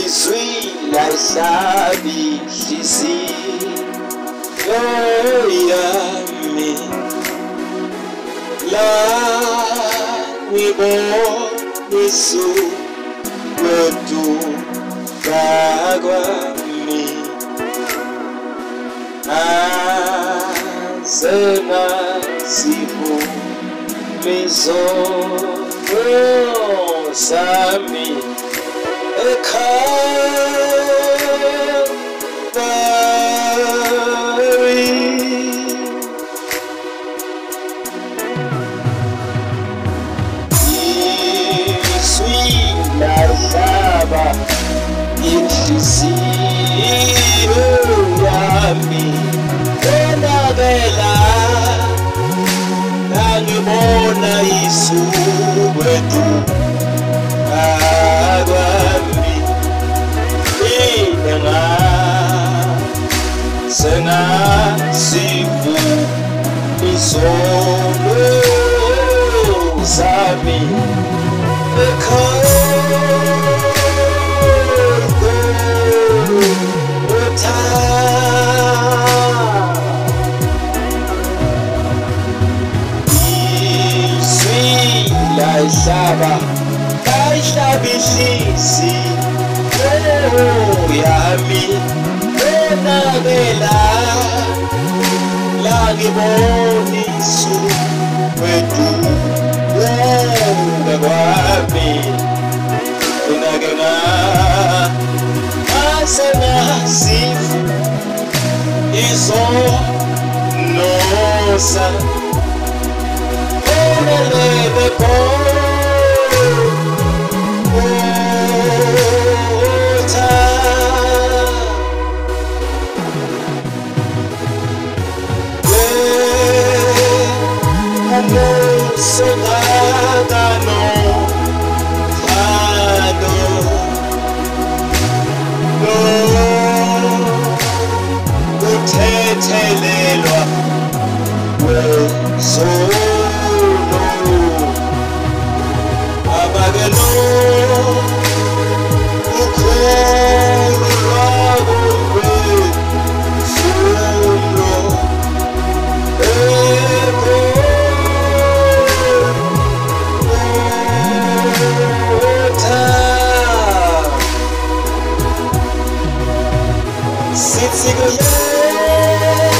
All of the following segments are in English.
izwi layisabi inhliziyo yami la ngibonisa ukuduka kwami azenasivumiso sami Calvary. Izwi layisabi inhliziyo yami konakala ngibona isuku eduka kwami senasivumiso sami layisabi inhliziyo yami konakala la ngibonisa ukuduka kwami asenasivumiso konelele kuthethelelwa kwesono abakelo ukhulu lwabo lwemfundo sithi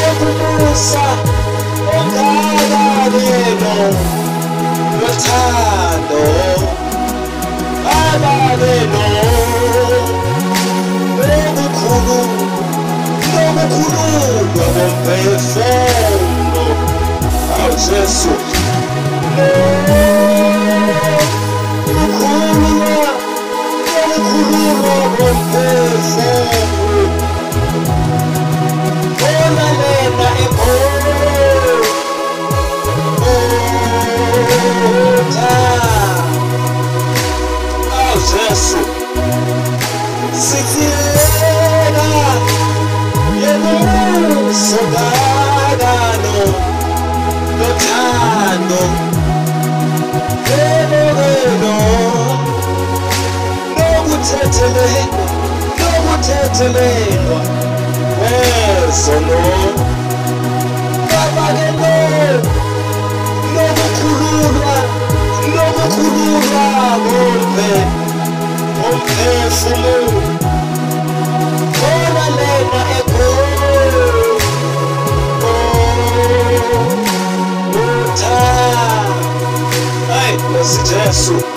kuyekubusa ongakabeno lothando ababeno lokukhululwa komphefumulo awuJesu lokukhululwa komphefumulo konalena awuJesu sithiyeka yemusokakano lothando nokuthethelelwa kwesono abakelo nokukhululwa komphefumulo konalena Hey, Jesu.